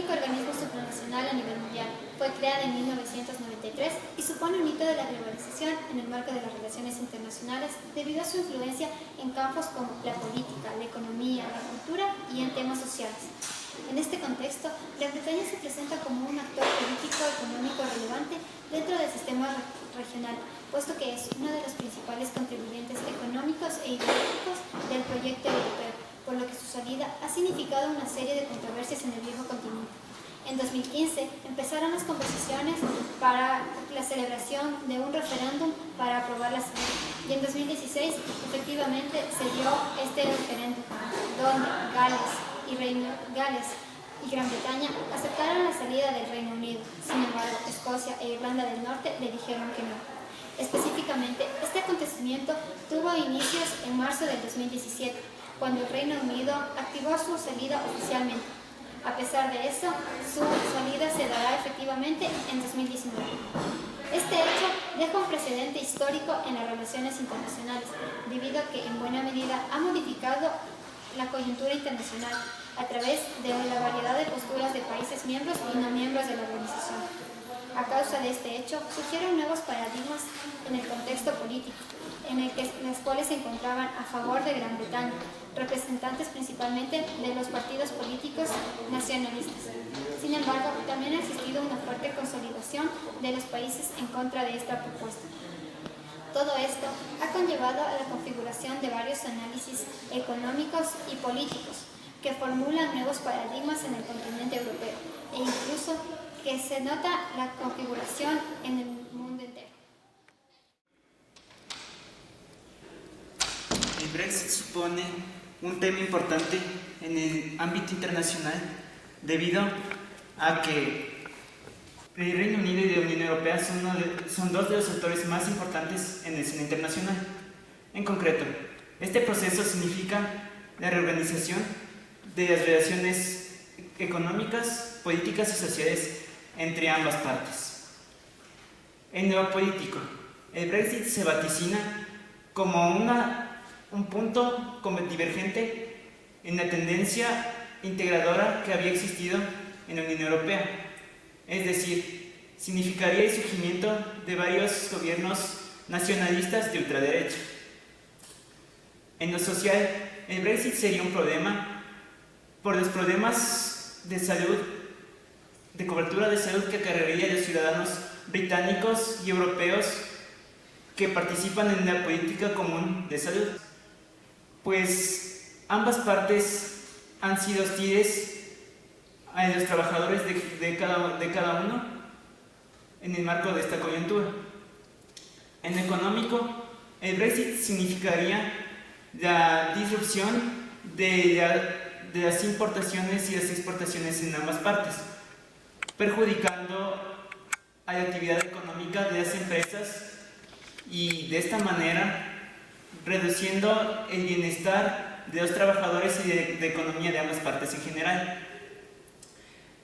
único organismo supranacional a nivel mundial. Fue creada en 1993 y supone un hito de la globalización en el marco de las relaciones internacionales debido a su influencia en campos como la política, la economía, la cultura y en temas sociales. En este contexto, Gran Bretaña se presenta como un actor político económico relevante dentro del sistema regional, puesto que es uno de los principales contribuyentes económicos e ideológicos del proyecto europeo, por lo que su salida ha significado una serie de controversias en el viejo continente. En 2015 empezaron las conversaciones para la celebración de un referéndum para aprobar la salida, y en 2016 efectivamente se dio este referéndum, donde Gales y Gran Bretaña aceptaron la salida del Reino Unido. Sin embargo, Escocia e Irlanda del Norte le dijeron que no. Específicamente, este acontecimiento tuvo inicios en marzo del 2017, cuando el Reino Unido activó su salida oficialmente. A pesar de eso, su salida se dará efectivamente en 2019. Este hecho deja un precedente histórico en las relaciones internacionales, debido a que en buena medida ha modificado la coyuntura internacional a través de la variedad de posturas de países miembros y no miembros de la organización. A causa de este hecho, surgieron nuevos paradigmas en el contexto político, en el que las cuales se encontraban a favor de Gran Bretaña, representantes principalmente de los partidos políticos nacionalistas. Sin embargo, también ha existido una fuerte consolidación de los países en contra de esta propuesta. Todo esto ha conllevado a la configuración de varios análisis económicos y políticos que formulan nuevos paradigmas en el continente europeo e incluso que se nota la configuración en el mundo entero. El Brexit supone un tema importante en el ámbito internacional debido a que el Reino Unido y la Unión Europea son dos de los actores más importantes en el escena internacional. En concreto, este proceso significa la reorganización de las relaciones económicas, políticas y sociales entre ambas partes. En lo político, el Brexit se vaticina como un punto divergente en la tendencia integradora que había existido en la Unión Europea. Es decir, significaría el surgimiento de varios gobiernos nacionalistas de ultraderecha. En lo social, el Brexit sería un problema por los problemas de salud, de cobertura de salud que acarrearía a los ciudadanos británicos y europeos que participan en la política común de salud. Pues ambas partes han sido hostiles a los trabajadores de cada uno en el marco de esta coyuntura. En lo económico, el Brexit significaría la disrupción de las importaciones y las exportaciones en ambas partes, perjudicando a la actividad económica de las empresas y de esta manera reduciendo el bienestar de los trabajadores y de economía de ambas partes en general.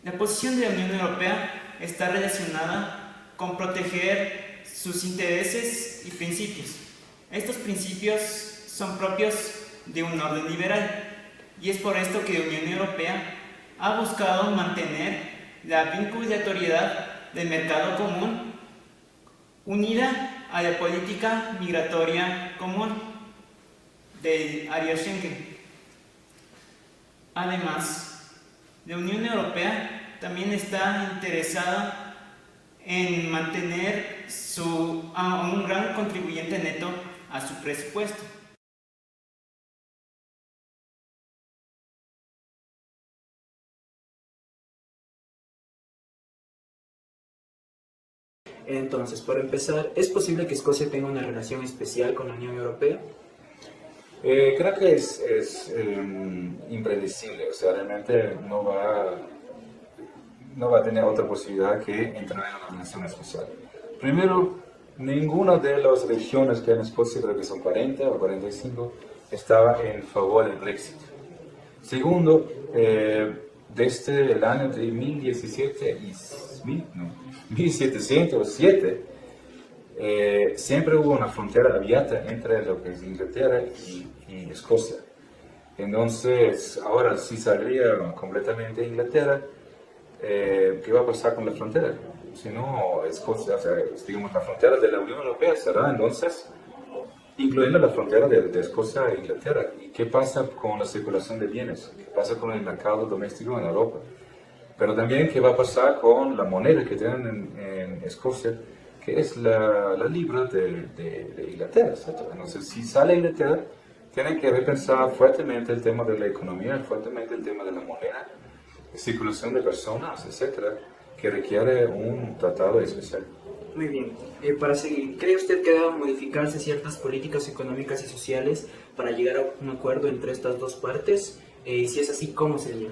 La posición de la Unión Europea está relacionada con proteger sus intereses y principios. Estos principios son propios de un orden liberal y es por esto que la Unión Europea ha buscado mantener la vinculatoriedad del mercado común unida a la política migratoria común del área Schengen. Además, la Unión Europea también está interesada en mantener a un gran contribuyente neto a su presupuesto. Entonces, para empezar, ¿es posible que Escocia tenga una relación especial con la Unión Europea? Creo que es impredecible, o sea, realmente no va a tener otra posibilidad que entrar en una relación especial. Primero, ninguna de las regiones que en Escocia, creo que son 40 o 45, estaba en favor del Brexit. Segundo, desde el año de 1707, siempre hubo una frontera abierta entre lo que es Inglaterra y Escocia. Entonces, ahora si saldría completamente Inglaterra, ¿qué va a pasar con la frontera? Si no, Escocia, o sea, digamos, la frontera de la Unión Europea será entonces, incluyendo la frontera de Escocia e Inglaterra. ¿Y qué pasa con la circulación de bienes? ¿Qué pasa con el mercado doméstico en Europa? Pero también, ¿qué va a pasar con la moneda que tienen en Escocia, que es la libra de Inglaterra, etcétera? Entonces, si sale Inglaterra, tienen que repensar fuertemente el tema de la economía, fuertemente el tema de la moneda, circulación de personas, etcétera, que requiere un tratado especial. Muy bien. Para seguir, ¿cree usted que deben modificarse ciertas políticas económicas y sociales para llegar a un acuerdo entre estas dos partes? Si es así, ¿cómo sería?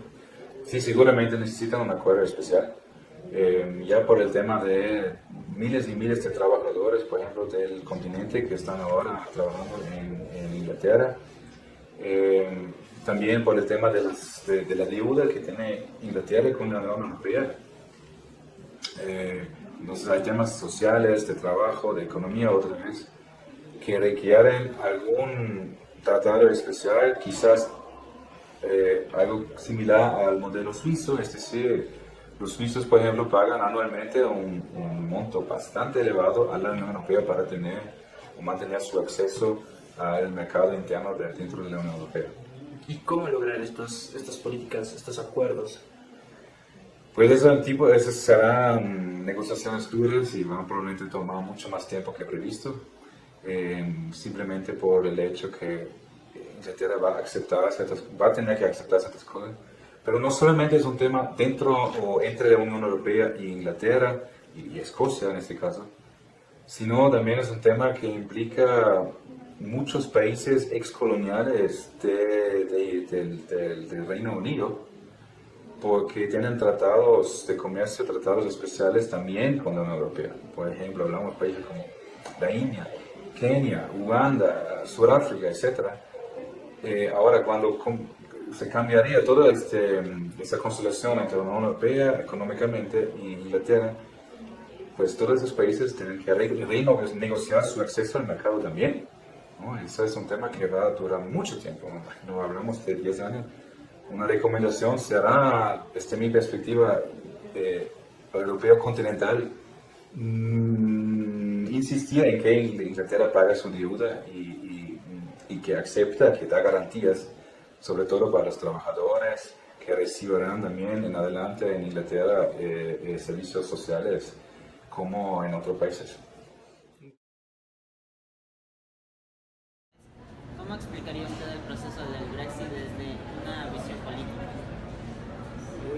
Sí, seguramente necesitan un acuerdo especial. Ya por el tema de miles y miles de trabajadores, por ejemplo, del continente que están ahora trabajando en Inglaterra. También por el tema de la deuda que tiene Inglaterra con la Unión Europea. Entonces hay temas sociales, de trabajo, de economía otra vez, que requieren algún tratado especial, quizás algo similar al modelo suizo, es decir, los suizos, por ejemplo, pagan anualmente un monto bastante elevado a la Unión Europea para tener o mantener su acceso al mercado interno dentro de la Unión Europea. ¿Y cómo lograr estas políticas, estos acuerdos? Pues esas serán negociaciones duras y van a probablemente tomar mucho más tiempo que previsto, simplemente por el hecho que Inglaterra va a tener que aceptar ciertas cosas. Pero no solamente es un tema dentro o entre la Unión Europea y Inglaterra, y Escocia en este caso, sino también es un tema que implica muchos países excoloniales del Reino Unido, porque tienen tratados de comercio, tratados especiales también con la Unión Europea. Por ejemplo, hablamos de países como la India, Kenia, Uganda, Sudáfrica, etc. Ahora, cuando se cambiaría toda esta constelación entre la Unión Europea económicamente y Inglaterra, pues todos esos países tienen que renegociar su acceso al mercado también, ¿no? Eso es un tema que va a durar mucho tiempo, no hablamos de 10 años. Una recomendación será, desde mi perspectiva, europeo continental, insistir en que Inglaterra pague su deuda y que acepta, que da garantías, sobre todo para los trabajadores que recibirán también en adelante en Inglaterra servicios sociales como en otros países. ¿Cómo explicaría usted el proceso del Brexit desde una visión política?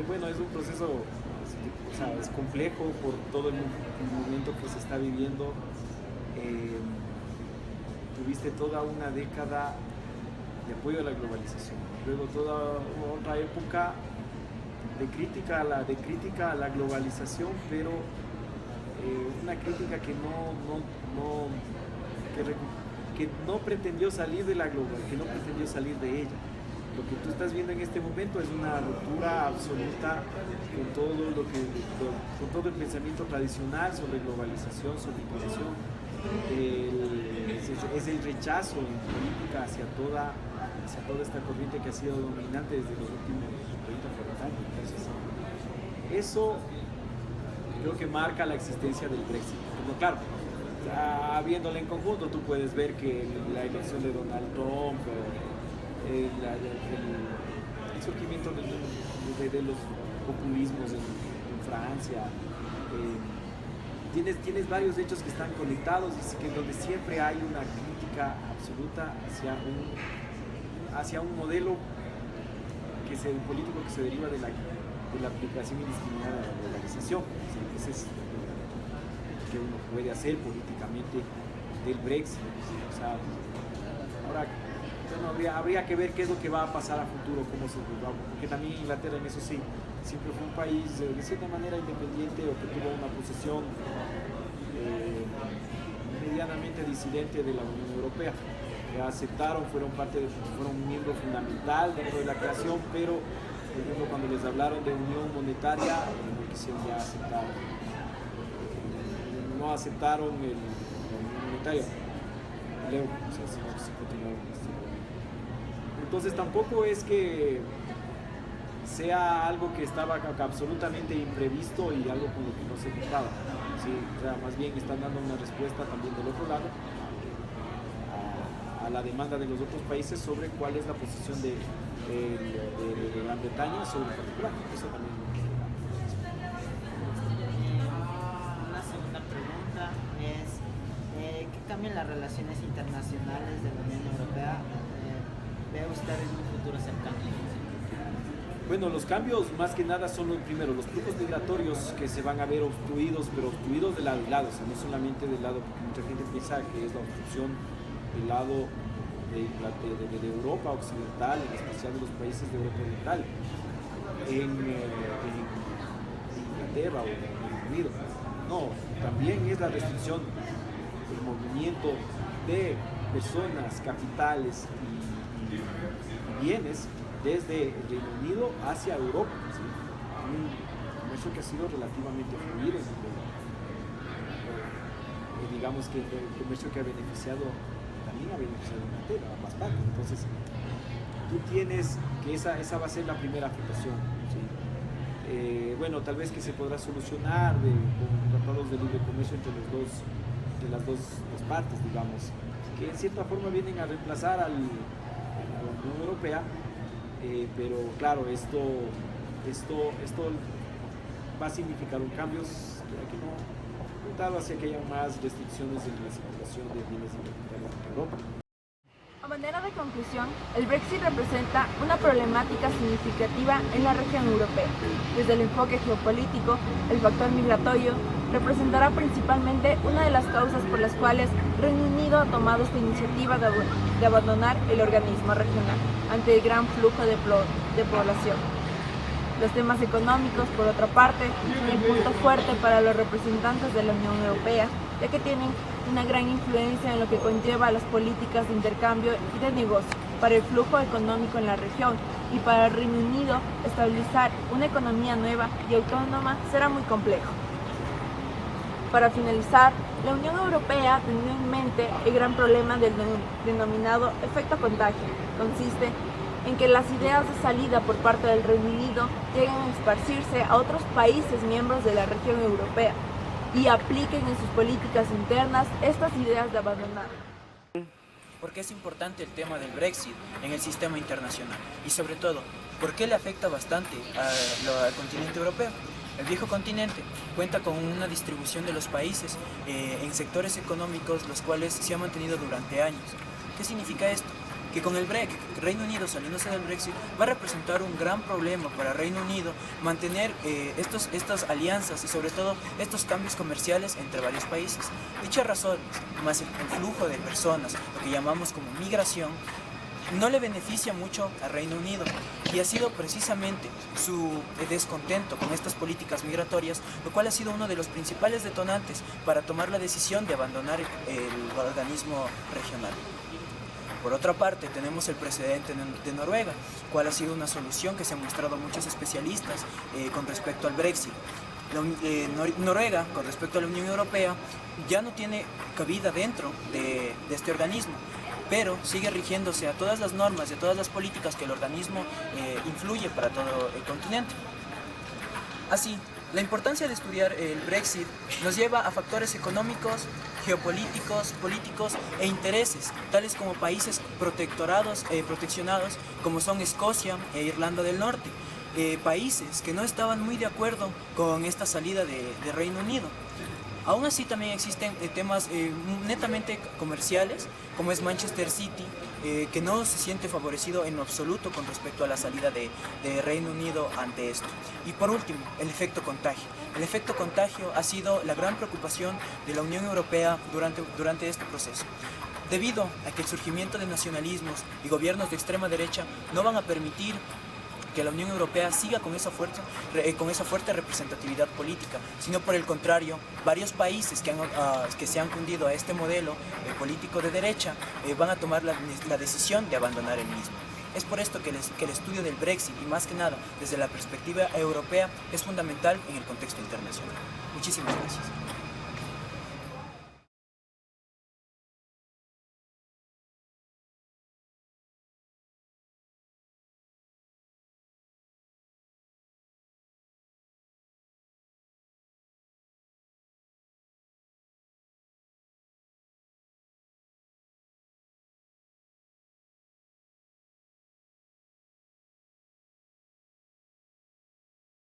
Bueno, es un proceso, o sea, es complejo por todo el momento que se está viviendo. Tuviste toda una década de apoyo a la globalización, luego toda otra época de crítica a la globalización, pero una crítica que no pretendió salir de la global, que no pretendió salir de ella. Lo que tú estás viendo en este momento es una ruptura absoluta con todo el pensamiento tradicional sobre globalización, sobre innovación. Es el rechazo en política hacia toda esta corriente que ha sido dominante desde los últimos 30, 40 años. Entonces, eso creo que marca la existencia del Brexit. Como claro, viéndolo en conjunto, tú puedes ver que la elección de Donald Trump, el surgimiento de los populismos en Francia, tienes varios hechos que están conectados y que donde siempre hay una crítica absoluta hacia un modelo político que se deriva de la aplicación indiscriminada de la globalización. Ese es lo que uno puede hacer políticamente del Brexit. O sea, ahora, bueno, habría que ver qué es lo que va a pasar a futuro, cómo se va, porque también Inglaterra en eso sí, siempre fue un país de cierta manera independiente o que tuvo una posición medianamente disidente de la Unión Europea. Que aceptaron, fueron un miembro fundamental dentro de la creación, pero por ejemplo cuando les hablaron de unión monetaria no quisieron ya aceptar, no aceptaron la unión monetaria, el euro, o sea, se continuaron. Entonces tampoco es que sea algo que estaba absolutamente imprevisto y algo con lo que no se contaba. ¿Sí? O sea, más bien están dando una respuesta también del otro lado a la demanda de los otros países sobre cuál es la posición de Gran Bretaña sobre el particular. Eso también. Una segunda pregunta es, ¿qué cambian las relaciones internacionales de la Unión Europea? ¿Ve usted en un futuro cercano? Bueno, los cambios más que nada son primero los flujos migratorios que se van a ver obstruidos, pero obstruidos de lado y lado, o sea, no solamente del lado, porque mucha gente piensa que es la obstrucción del lado de Europa occidental, en especial de los países de Europa oriental, en Inglaterra o en el Reino Unido. No, también es la restricción del movimiento de personas, capitales y bienes desde el Reino Unido hacia Europa. ¿Sí? Un comercio que ha sido relativamente fluido, digamos que el comercio que ha beneficiado también ha beneficiado a Inglaterra, a ambas partes. Entonces, tú tienes que esa va a ser la primera afectación. ¿Sí? Bueno, tal vez que se podrá solucionar con tratados de libre comercio entre las dos partes, digamos, que en cierta forma vienen a reemplazar a la Unión Europea. Pero claro, esto va a significar un cambio que no apuntado hacia que haya más restricciones en la circulación de bienes y capitales en Europa. A manera de conclusión, el Brexit representa una problemática significativa en la región europea. Desde el enfoque geopolítico, el factor migratorio representará principalmente una de las causas por las cuales Reino Unido ha tomado esta iniciativa de abandonar el organismo regional ante el gran flujo de población. Los temas económicos, por otra parte, son el punto fuerte para los representantes de la Unión Europea, ya que tienen una gran influencia en lo que conlleva las políticas de intercambio y de negocio para el flujo económico en la región, y para el Reino Unido estabilizar una economía nueva y autónoma será muy complejo. Para finalizar, la Unión Europea teniendo en mente el gran problema del denominado efecto contagio. Consiste en que las ideas de salida por parte del Reino Unido lleguen a esparcirse a otros países miembros de la región europea y apliquen en sus políticas internas estas ideas de abandonar. ¿Por qué es importante el tema del Brexit en el sistema internacional? Y sobre todo, ¿por qué le afecta bastante al continente europeo? El viejo continente cuenta con una distribución de los países en sectores económicos los cuales se han mantenido durante años. ¿Qué significa esto? Que con el Reino Unido saliéndose del Brexit va a representar un gran problema para Reino Unido mantener estas alianzas y sobre todo estos cambios comerciales entre varios países. Dichas razones, más el flujo de personas, lo que llamamos como migración, no le beneficia mucho al Reino Unido, y ha sido precisamente su descontento con estas políticas migratorias lo cual ha sido uno de los principales detonantes para tomar la decisión de abandonar el organismo regional. Por otra parte, tenemos el precedente de Noruega, cual ha sido una solución que se han mostrado muchos especialistas con respecto al Brexit. Noruega, con respecto a la Unión Europea, ya no tiene cabida dentro de este organismo, pero sigue rigiéndose a todas las normas y a todas las políticas que el organismo influye para todo el continente. Así, la importancia de estudiar el Brexit nos lleva a factores económicos, geopolíticos, políticos e intereses, tales como países proteccionados como son Escocia e Irlanda del Norte, países que no estaban muy de acuerdo con esta salida de Reino Unido. Aún así también existen temas netamente comerciales, como es Manchester City, que no se siente favorecido en lo absoluto con respecto a la salida de Reino Unido ante esto. Y por último, el efecto contagio. El efecto contagio ha sido la gran preocupación de la Unión Europea durante este proceso, debido a que el surgimiento de nacionalismos y gobiernos de extrema derecha no van a permitir que la Unión Europea siga con esa fuerte representatividad política, sino por el contrario, varios países que se han fundido a este modelo político de derecha van a tomar la decisión de abandonar el mismo. Es por esto que el estudio del Brexit, y más que nada desde la perspectiva europea, es fundamental en el contexto internacional. Muchísimas gracias.